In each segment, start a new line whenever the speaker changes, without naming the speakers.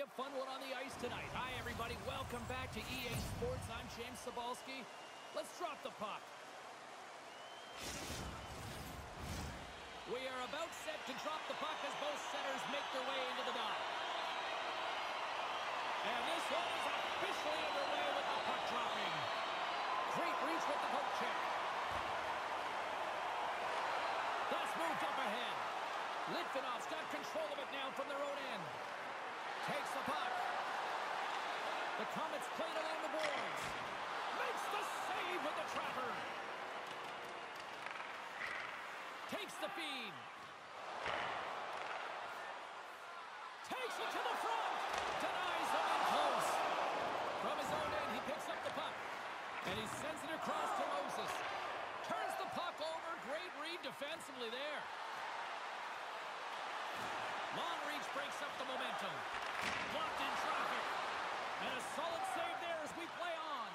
a fun one on the ice tonight. Hi, everybody. Welcome back to EA Sports. I'm James Cybulski. Let's drop the puck. We are about set to drop the puck as both centers make their way into the dot. And this one is officially underway with the puck dropping. Great reach with the poke check. That's moved up ahead. Litvinov's got control of it now from their own end. Takes the puck. The Komets played along the boards. Makes the save with the trapper. Takes the feed. Takes it to the front. Denies him in close. From his own end, he picks up the puck. And he sends it across to Moses. Turns the puck over. Great read defensively there. Long reach breaks up the momentum. Blocked in traffic. And a solid save there as we play on.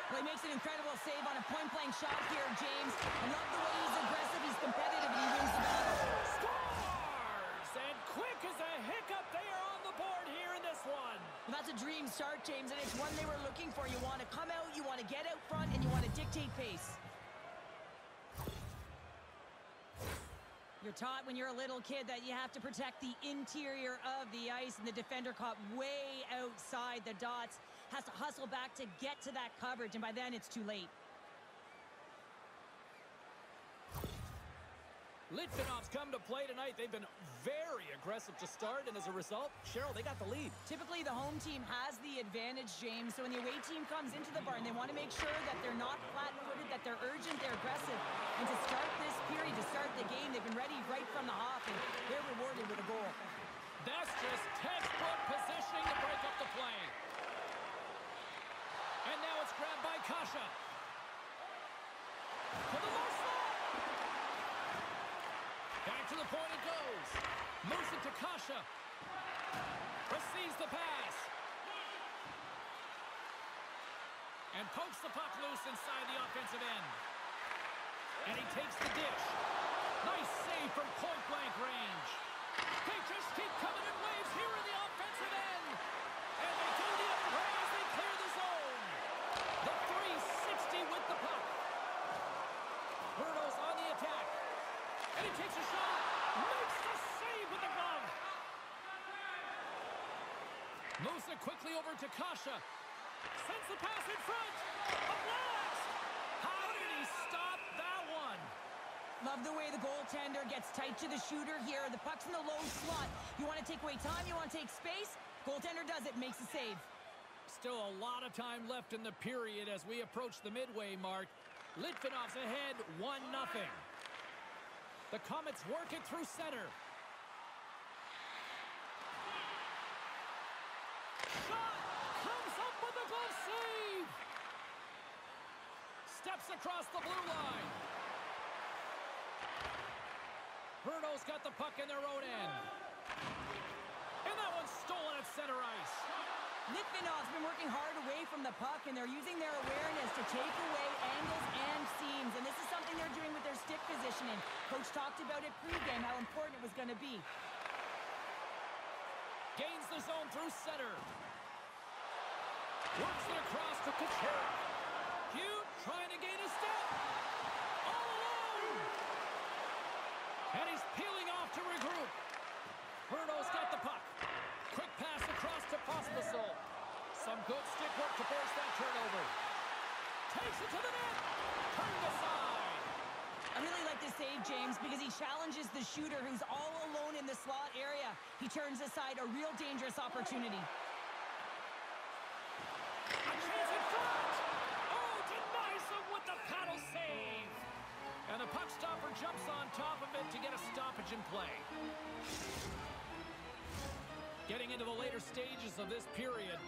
Well, he makes an incredible save on a point-blank shot here, James. I love the way he's aggressive, he's competitive, and he wins the battle.
Scores! And quick as a hiccup, they are on the board here in this one.
Well, that's a dream start, James, and it's one they were looking for. You want to come out, you want to get out front, and you want to dictate pace. You're taught when you're a little kid that you have to protect the interior of the ice, and the defender caught way outside the dots, has to hustle back to get to that coverage, and by then it's too late.
Litvinov's come to play tonight. They've been very aggressive to start, and as a result, Cheryl, they got the lead.
Typically, the home team has the advantage, James, so when the away team comes into the barn, they want to make sure that they're not flat-footed, that they're urgent, they're aggressive. And to start this period, to start the game, they've been ready right from the hop, and they're rewarded with a goal.
That's just textbook positioning to break up the play. And now it's grabbed by Kasha. To the low slot. Back to the point it goes. Moves it to Kasha. Receives the pass. And pokes the puck loose inside the offensive end. And he takes the dish. Nice save from point-blank range. They just keep coming in waves here in the offensive end. And they do the upgrade as they clear the zone. The 360 with the puck. Brno's on the attack. And he takes a shot. Makes the save with the glove. Moves it quickly over to Kasha. Sends the pass in front. A blast. How did he stop that one?
Love the way the goaltender gets tight to the shooter here. The puck's in the low slot. You want to take away time, you want to take space. Goaltender does it, makes a save.
Still a lot of time left in the period as we approach the midway mark. Litvinov's ahead 1-0. The Komets work it through center. Shot! Comes up with a glove save! Steps across the blue line. Brno's got the puck in their own end. And that one's stolen at center ice.
Litvinov's been working hard away from the puck, and they're using their awareness to take away angles and seams. And this is something they're doing with their stick positioning. Coach talked about it pregame, how important it was going to be.
Gains the zone through center. Works it across to Kucherov. Hugh trying to gain a step. All alone. And he's peeling off to regroup. Brno's got the puck. Quick pass across to Pospisil. Some good stick work to force that turnover. Takes it to the net. Turned aside.
I really like this save, James, because he challenges the shooter who's all alone in the slot area. He turns aside a real dangerous opportunity.
A chance in front. Oh, denies him with the paddle save. And the puck stopper jumps on top of it to get a stoppage in play. Getting into the later stages of this period,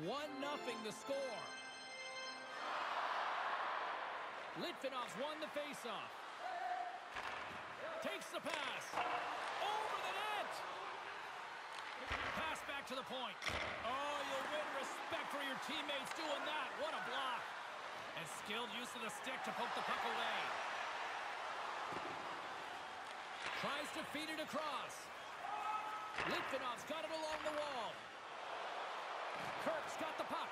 1-0 the score. Litvinov's won the faceoff. Takes the pass. Over the net. Pass back to the point. Oh, you'll win respect for your teammates doing that. What a block. And skilled use of the stick to poke the puck away. Tries to feed it across. Litvinov's got it along the wall. Kirk's got the puck.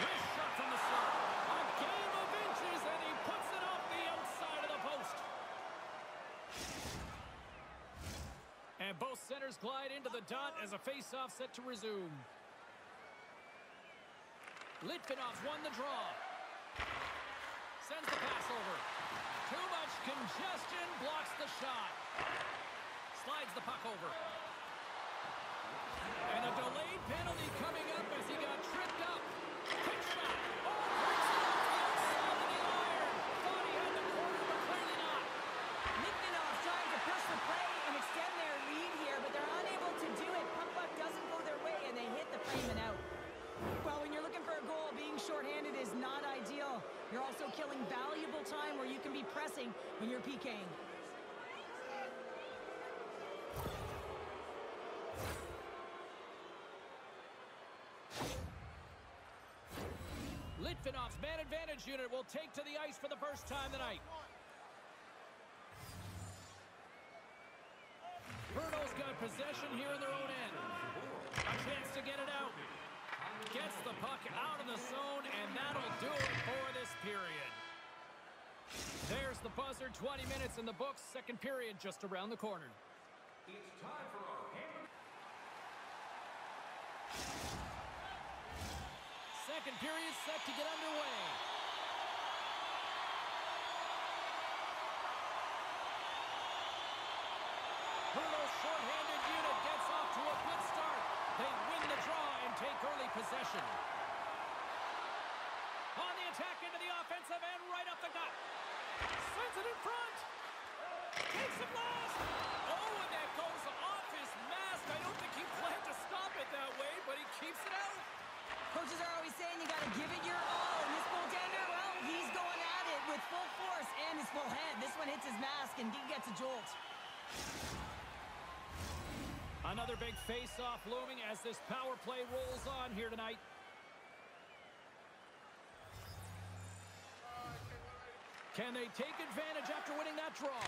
Nice shot from the slot. A game of inches, and he puts it off the outside of the post. And both centers glide into the dot as a face-off set to resume. Litvinov's won the draw. Sends the pass over. Too much congestion, blocks the shot. Slides the puck over. And a delayed penalty coming up as he got tripped up. Quick shot. Oh, breaks it off the outside of the iron. Thought he had the corner, but clearly not.
Litvinov's trying to push the play and extend their lead here, but they're unable to do it. Puck doesn't go their way, and they hit the frame and out. Well, when you're looking for a goal, being shorthanded is not ideal. You're also killing valuable time where you can be pressing when you're PKing.
Litvinov's man advantage unit will take to the ice for the first time tonight. Brno's got possession here in their own end. A chance to get it out. Gets the puck out of the zone, and that'll do it for this period. There's the buzzer. 20 minutes in the books. Second period just around the corner.
It's time for our
Second period set to get underway. Brno's shorthanded unit gets off to a good start. They win the draw and take early possession. On the attack into the offensive end, right up the gut. Sends it in front. Takes it last. Oh, and that goes off his mask. I don't think he planned to stop it that way, but he keeps it out.
Coaches are always saying you got to give it your all. And this goaltender, well, he's going at it with full force and his full head. This one hits his mask and he gets a jolt.
Another big face-off looming as this power play rolls on here tonight. Can they take advantage after winning that draw?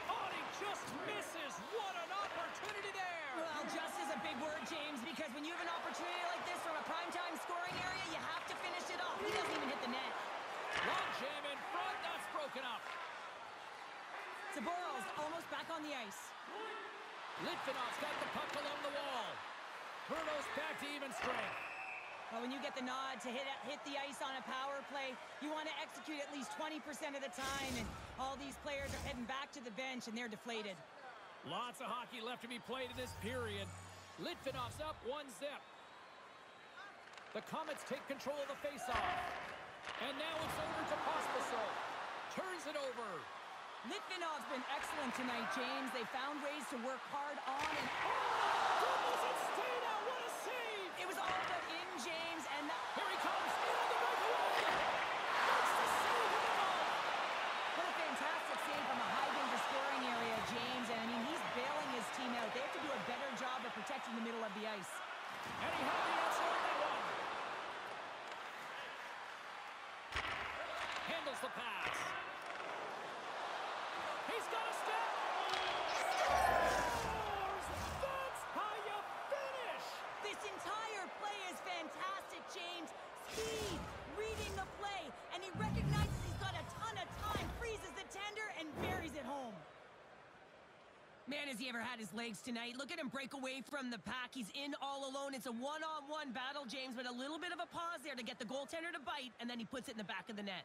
Oh, he just misses. What an opportunity there.
Well, just is a big word, James, because when you have an opportunity like this from a primetime scoring area, you have to finish it off. He doesn't even hit the net.
Long jam in front. That's broken up.
Zaboral's almost back on the ice.
Litvinov's got the puck along the wall. Brno's back to even strength.
Well, when you get the nod to hit the ice on a power play, you want to execute at least 20% of the time, and all these players are heading back to the bench, and they're deflated.
Lots of hockey left to be played in this period. Litvinov's up 1-0. The Komets take control of the faceoff. And now it's over to Pospisil. Turns it over.
Litvinov's been excellent tonight, James. They found ways to work hard on and...
Goodness, it stayed out. What a save!
It was all but in, James, and...
Here he comes. In on the breakaway. That's the save of it all.
What a fantastic save from a high-danger scoring area, James. And, I mean, he's bailing his team out. They have to do a better job of protecting the middle of the ice.
And he had the answer on that one. Handles the pass. He's got a step. Scores! That's how you finish.
This entire play is fantastic, James. Speed, reading the play, and he recognizes he's got a ton of time, freezes the tender, and buries it home. Man, has he ever had his legs tonight. Look at him break away from the pack. He's in all alone. It's a one-on-one battle, James, but a little bit of a pause there to get the goaltender to bite, and then he puts it in the back of the net.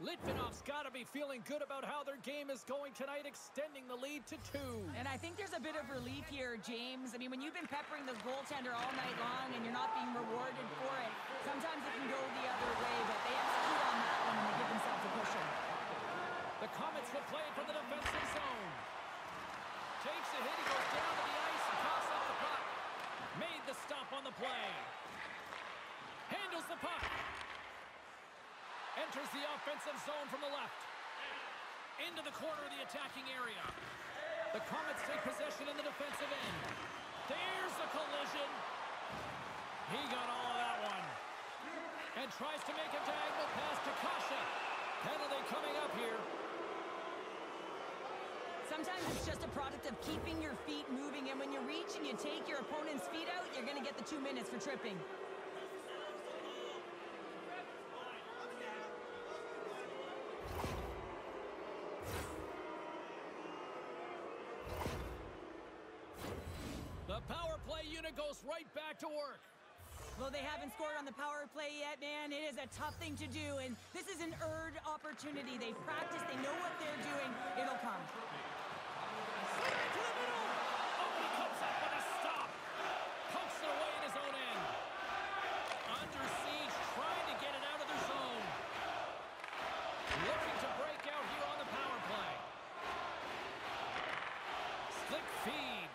Litvinov's got to be feeling good about how their game is going tonight, extending the lead to 2.
And I think there's a bit of relief here, James. I mean, when you've been peppering the goaltender all night long and you're not being rewarded for it, sometimes it can go the other way, but they execute on that one and they give themselves a cushion.
The Komets will play from the defensive zone. Takes a hit, he goes down to the ice and coughs up the puck. Made the stop on the play. Handles the puck. Enters the offensive zone from the left. Into the corner of the attacking area. The Komets take possession in the defensive end. There's the collision. He got all of that one. And tries to make a diagonal pass to Kasha. Penalty coming up here.
Sometimes it's just a product of keeping your feet moving, and when you reach and you take your opponent's feet out, you're going to get the 2 minutes for tripping.
The power play unit goes right back to work.
Well, they haven't scored on the power play yet, man. It is a tough thing to do, and this is an earned opportunity. They've practiced, they know what they're doing. It'll come.
To the middle. Oh, he comes up with a stop. Pokes it away in his own end. Under siege, trying to get it out of their zone. Looking to break out here on the power play. Slick feed.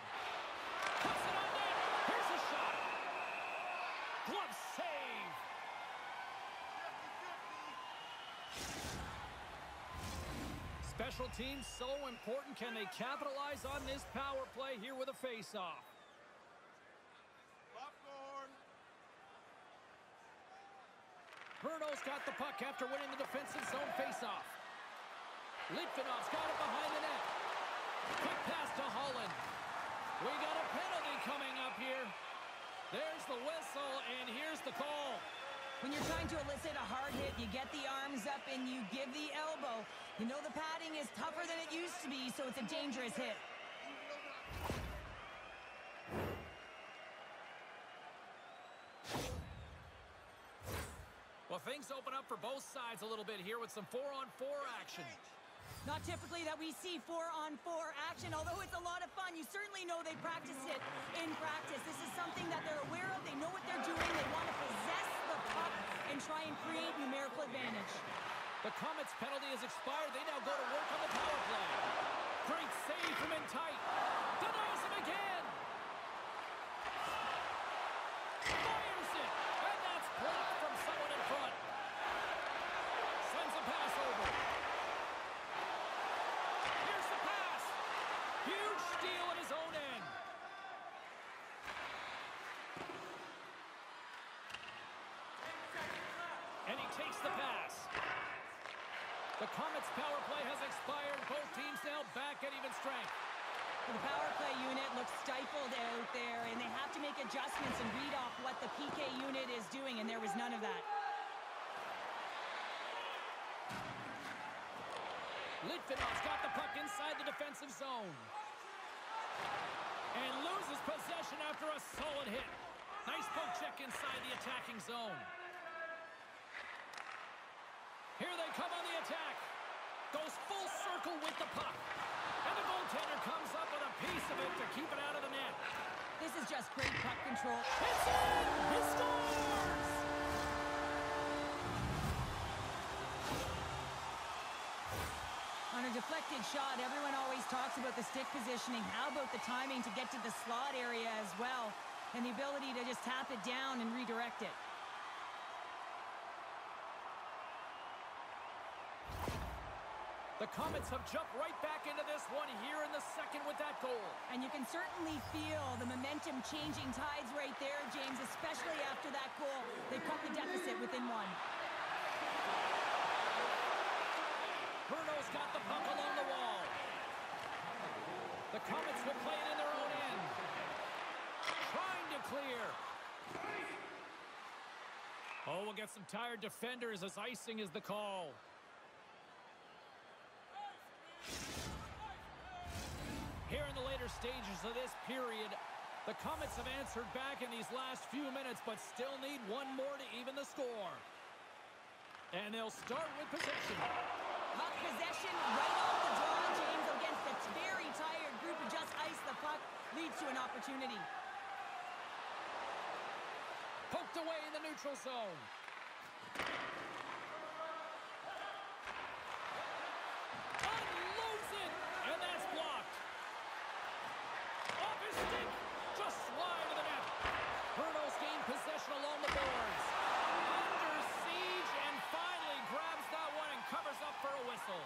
Puts it on net. Here's a shot. Glove save. Special teams so important. Can they capitalize on this power play here with a face-off?
Popcorn.
Brno's got the puck after winning the defensive zone face-off. Litvinov's got it behind the net. Quick pass to Holland. We got a penalty coming up here. There's the whistle, and here's the call.
When you're trying to elicit a hard hit, you get the arms up and you give the elbow. You know the padding is tougher than it used to be, so it's a dangerous hit.
Well, things open up for both sides a little bit here with some 4-on-4 action.
Not typically that we see 4-on-4 action, although it's a lot of fun. You certainly know they practice it in practice. This is something that they're aware of. They know what they're doing. They want to possess the puck and try and create numerical advantage.
The Comets' penalty has expired. They now go to work on the power play. Great save from in tight. Denies him again. Fires it. And that's blocked from someone in front. Sends a pass over. Here's the pass. Huge steal at his own end. And he takes the pass. The Comets' power play has expired. Both teams now back at even strength.
The power play unit looks stifled out there, and they have to make adjustments and read off what the PK unit is doing, and there was none of that.
Litvinov's got the puck inside the defensive zone. And loses possession after a solid hit. Nice poke check inside the attacking zone. Here they come on the attack. Goes full circle with the puck. And the goaltender comes up with a piece of it to keep it out of the net.
This is just great puck control.
It's in! He scores!
On a deflected shot, everyone always talks about the stick positioning. How about the timing to get to the slot area as well? And the ability to just tap it down and redirect it.
The Comets have jumped right back into this one here in the second with that goal.
And you can certainly feel the momentum changing tides right there, James, especially after that goal. They cut the deficit within one.
Brno's got the puck along the wall. The Comets will play it in their own end. Trying to clear. Oh, we'll get some tired defenders as icing is the call. Here in the later stages of this period, the Comets have answered back in these last few minutes, but still need one more to even the score. And they'll start with possession.
Puck possession right off the draw, James, against a very tired group who just iced the puck, leads to an opportunity.
Poked away in the neutral zone. Unloads it, and that's blocked. Off his stick, just wide of the net. Brno's gained possession along the boards. Under siege, and finally grabs that one and covers up for a whistle.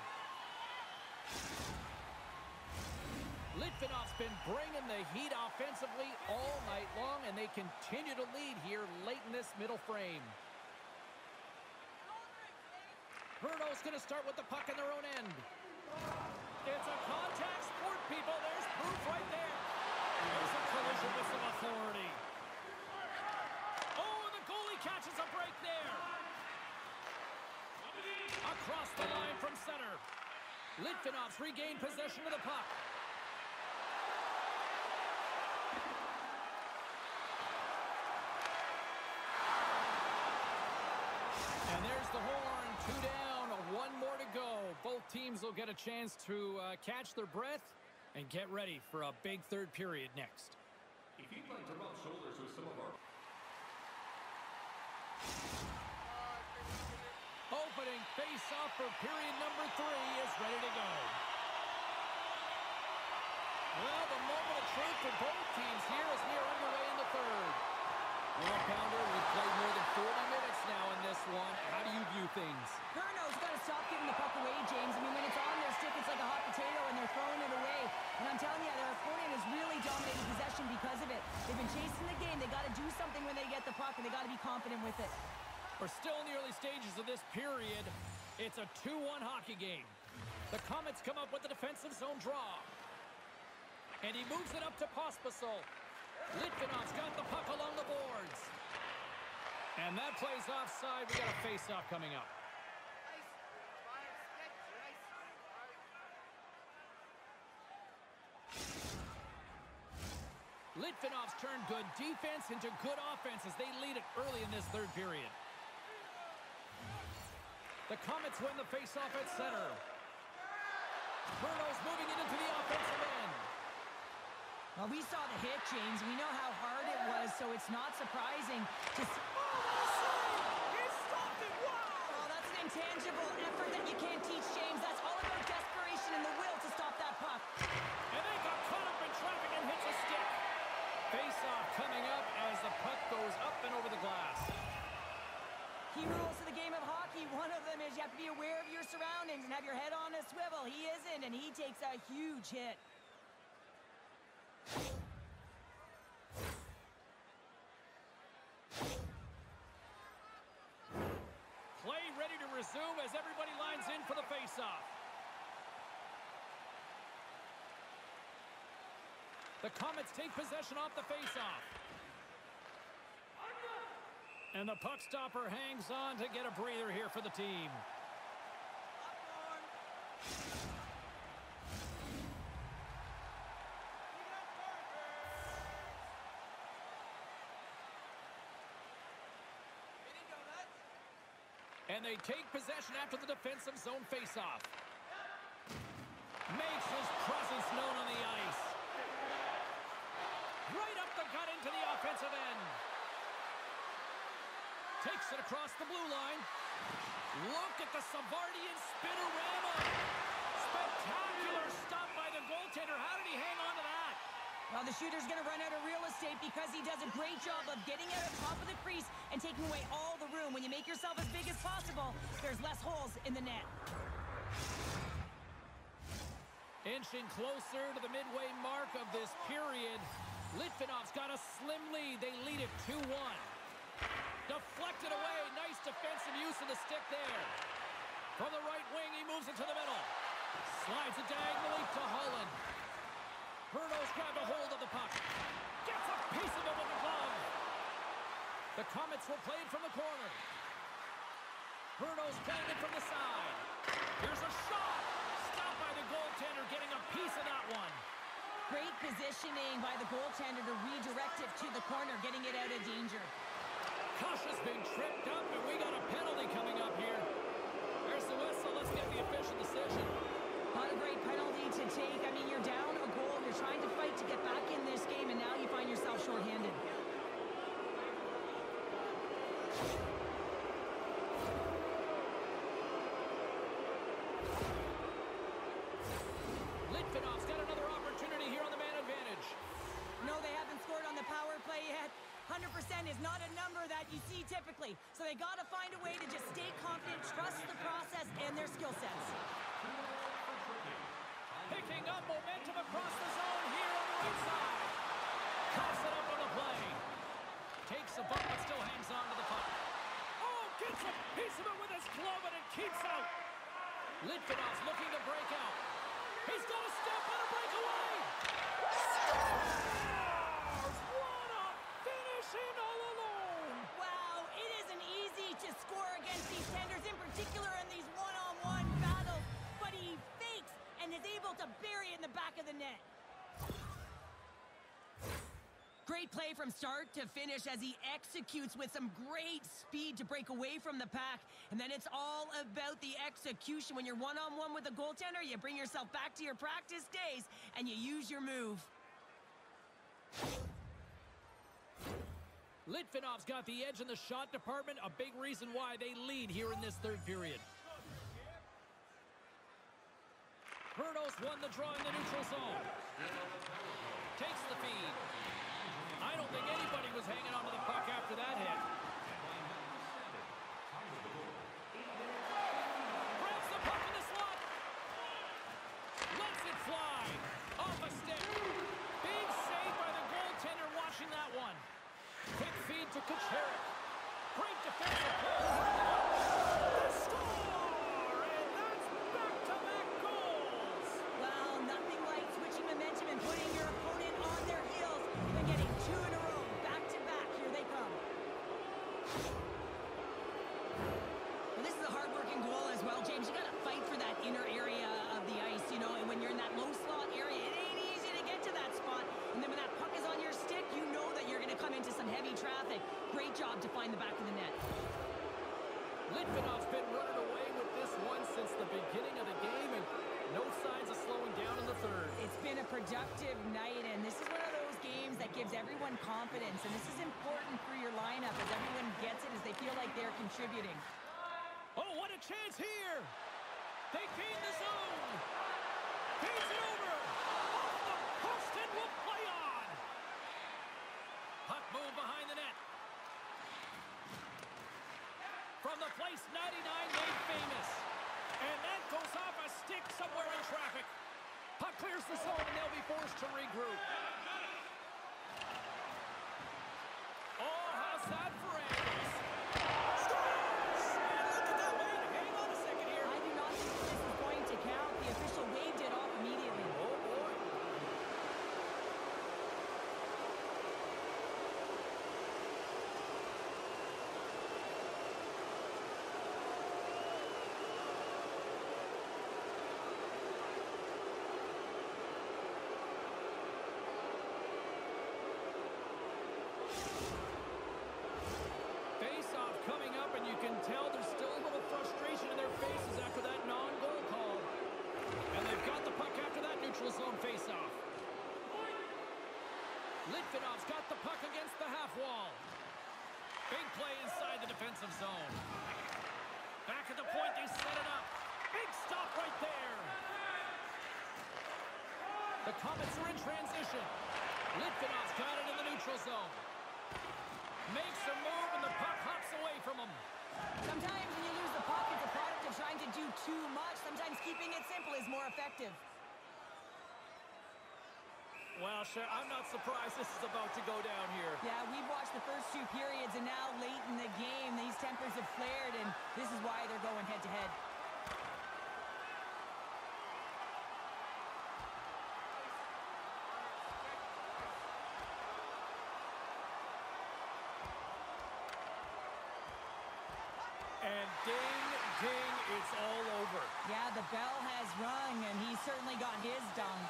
Litvinov's been bringing the heat offensively all night long, and they continue to lead here late in this middle frame. Brno's going to start with the puck in their own end. It's a contact sport, people. There's proof right there. There's a collision with some authority. Oh, and the goalie catches a break there. Across the line from center. Litvinov's regained possession of the puck. And there's the horn. 2 down, 1 more to go. Both teams will get a chance to catch their breath and get ready for a big third period next.
If you'd like to rub shoulders with some of our...
Opening face-off for period number 3 is ready to go. Well, the moment of truth for both teams here as we are underway in the third. Well, Pounder, we've played more than 40 minutes now in this one. How do you view things?
Brno's got to stop giving the puck away, James. I mean, when it's on their stick, it's like a hot potato, and they're throwing it away. And I'm telling you, their opponent has really dominated possession because of it. They've been chasing the game. They got to do something when they get the puck, and they got to be confident with it.
We're still in the early stages of this period. It's a 2-1 hockey game. The Komets come up with the defensive zone draw. And he moves it up to Pospisil. Litvinov's got the puck along the boards. And that plays offside. We got a face-off coming up. Litvinov's turned good defense into good offense as they lead it early in this third period. The Komets win the face-off at center. Brno's moving it into the offensive end.
Well, we saw the hit, James. We know how hard it was, so it's not surprising to see...
He stopped it! Wow!
Oh, that's an intangible effort that you can't teach, James. That's all about desperation and the will to stop that puck.
And they got caught up in traffic and hits a stick. Face-off coming up as the puck goes up and over the glass.
Key rules to the game of hockey. One of them is you have to be aware of your surroundings and have your head on a swivel. He isn't, and he takes a huge hit.
Play ready to resume as everybody lines in for the face-off. The Komets take possession off the face-off. And the puck stopper hangs on to get a breather here for the team. And they take possession after the defensive zone face-off. Makes his presence known on the ice. Right up the gut into the offensive end. Takes it across the blue line. Look at the Savardian spinorama. Spectacular stop by the goaltender. How did he hang on to that?
Well, the shooter's going to run out of real estate because he does a great job of getting out of top of the crease and taking away all the room. When you make yourself as big as possible, there's less holes in the net.
Inching closer to the midway mark of this period. Litvinov's got a slim lead. They lead it 2-1. Deflected away. Nice defensive use of the stick there. From the right wing, he moves it to the middle. Slides it diagonally to Holland. Brno's grabbed a hold of the puck. Gets a piece of it with the glove. The Komets will play it from the corner. Brno's playing it from the side. Here's a shot. Stopped by the goaltender, getting a piece of that one.
Great positioning by the goaltender to redirect it to the corner, getting it out of danger.
Kasha's been tripped up, and we got a penalty coming up here. There's the whistle. Let's get the official decision.
Not a great penalty to take. I mean, you're down a goal. You're trying to fight to get back in this game, and now you find yourself shorthanded.
Litvinov's got another opportunity here on the man advantage.
No, they haven't scored on the power play yet. 100% is not a number that you see typically. So they got to find a way to just stay confident, trust the process and their skill sets.
Picking up momentum across the zone here on the right side. Cuffs it up on the play. Takes a bump but still hangs on to the puck. Oh, gets a piece of it with his glove and it keeps out. Litvinov's looking to break out. He's got a step on a breakaway. Scores! What a finish in all alone.
Wow, it isn't easy to score against these tenders, in particular in these one-on-one battles, but he fakes and is able to bury it in the back of the net. Great play from start to finish as he executes with some great speed to break away from the pack. And then it's all about the execution. When you're one-on-one with a goaltender, you bring yourself back to your practice days and you use your move.
Litvinov's got the edge in the shot department, a big reason why they lead here in this third period. Brno's won the draw in the neutral zone. Takes the feed. I don't think anybody was hanging onto the puck after that hit. Grabs the puck in the slot. Lets it fly. Off a stick. Big save by the goaltender watching that one. Quick feed to Kucherov. Great defensive play. The score! And that's back-to-back goals.
Well, nothing like switching momentum and putting your opponent on their heels and getting two in a row, back-to-back. Here they come. Well, this is a hard-working goal as well, James. You got to fight for that inner area of the ice, you know, and when you're in that low slot area, it ain't easy to get to that spot. And then when that puck is on your stick, you know that you're going to come into some heavy traffic. Great job to find the back of the net.
Litvinov's been running away with this one since the beginning of the game, and no signs of slowing down in the third.
It's been a productive night, and this is one of those games that gives everyone confidence, and this is important for your lineup as everyone gets it, as they feel like they're contributing.
Oh, what a chance here! They gain the zone! Feeds it over! Off the post and will play on! Puck move behind the net. From the place 99 made famous. And that goes off a stick somewhere in traffic. Puck clears the zone and they'll be forced to regroup. Oh, how's that for angles? Scores! Look at that wave. Hang on a second here.
I do not think this is going to count. The official waved it off immediately.
Oh, boy. Face-off coming up, and you can tell there's still a little frustration in their faces after that non-goal call. And they've got the puck after that neutral zone face-off. Litvinov's got the puck against the half wall. Big play inside the defensive zone. Back at the point, they set it up. Big stop right there. The Komets are in transition. Litvinov's got it in the neutral zone. Makes a move and the puck hops away from him.
Sometimes when you lose the puck, it's a product of trying to do too much. Sometimes keeping it simple is more effective.
Well, sure, I'm not surprised this is about to go down here.
Yeah, we've watched the first two periods, and now late in the game, these tempers have flared, and this is why they're going head-to-head.
And ding, ding, it's all over.
Yeah, the bell has rung, and he certainly got his done.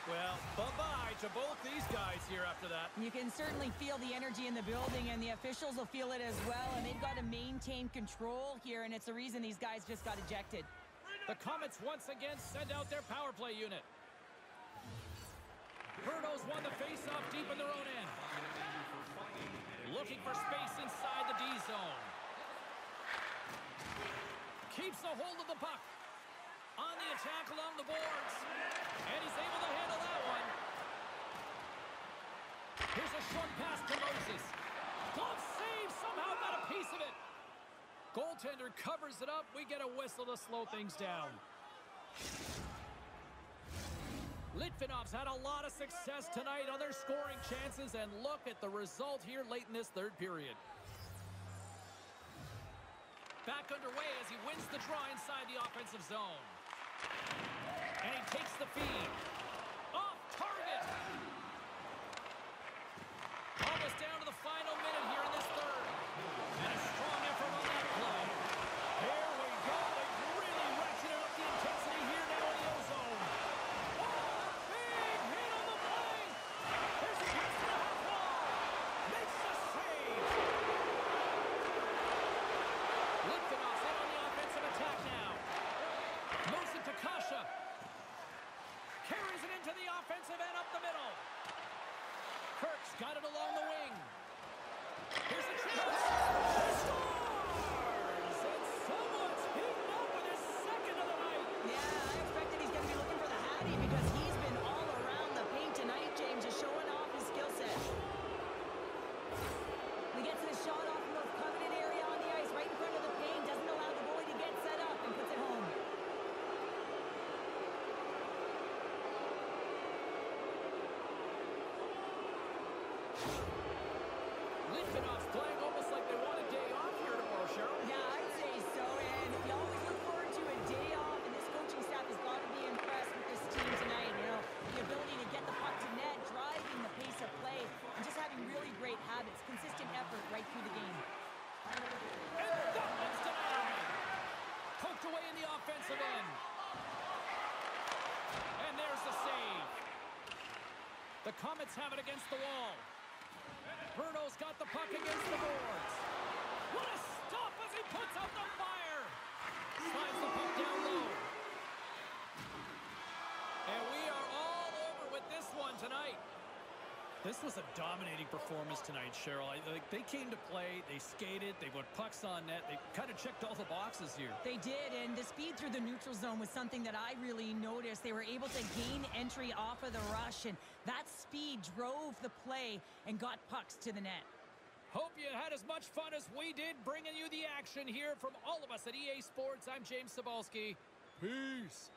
Well, bye-bye to both these guys here after that.
You can certainly feel the energy in the building, and the officials will feel it as well, and they've got to maintain control here, and it's the reason these guys just got ejected.
The Komets once again send out their power play unit. Brno's won the face-off deep in their own end. Looking for space inside the D zone. Keeps a hold of the puck. On the attack along the boards. And he's able to handle that one. Here's a short pass to Moses. Glove save, somehow got a piece of it. Goaltender covers it up. We get a whistle to slow things down. Litvinov's had a lot of success tonight on their scoring chances, and look at the result here late in this third period. back underway as he wins the draw inside the offensive zone. And he takes the feed. Off target. Almost down to the final minute here in this third. And a strong effort on that play. Here we go. They've really ratcheted up the intensity here now in the ozone. Oh, big hit on the play. There's a pass to the half wall. Makes the save. Litvinov's in on the offensive attack now. Moves it to Kasha. Carries it into the offensive end up the middle. Kirk's got it along the wing. Here's a chance. He scores! And someone's heating up with his second of the night.
Yeah, I expected he's going to be looking for the Hattie because he's been all around the paint tonight, James, just showing off his skill set. He gets his shot off the most coveted area on the ice, right in front of the paint, doesn't allow the goalie to get set up and puts it home.
Litvinov's playing almost like they want a day off here tomorrow, Cheryl.
Yeah, I'd say so, and you always look forward to a day off, and this coaching staff has got to be impressed with this team tonight. You know, the ability to get the puck to net, driving the pace of play, and just having really great habits, consistent effort right through the game.
And that one's denied. Poked away in the offensive end. And there's the save. The Komets have it against the wall. Brno's got the puck against the boards. What a stop as he puts out the fire. Slides the puck down low. And we are all over with this one tonight. This was a dominating performance tonight, Cheryl. They came to play, they skated, they put pucks on net, they kind of checked all the boxes here.
They did, and the speed through the neutral zone was something that I really noticed. They were able to gain entry off of the rush, and that speed drove the play and got pucks to the net.
Hope you had as much fun as we did bringing you the action here from all of us at EA Sports. I'm James Cebulski. Peace.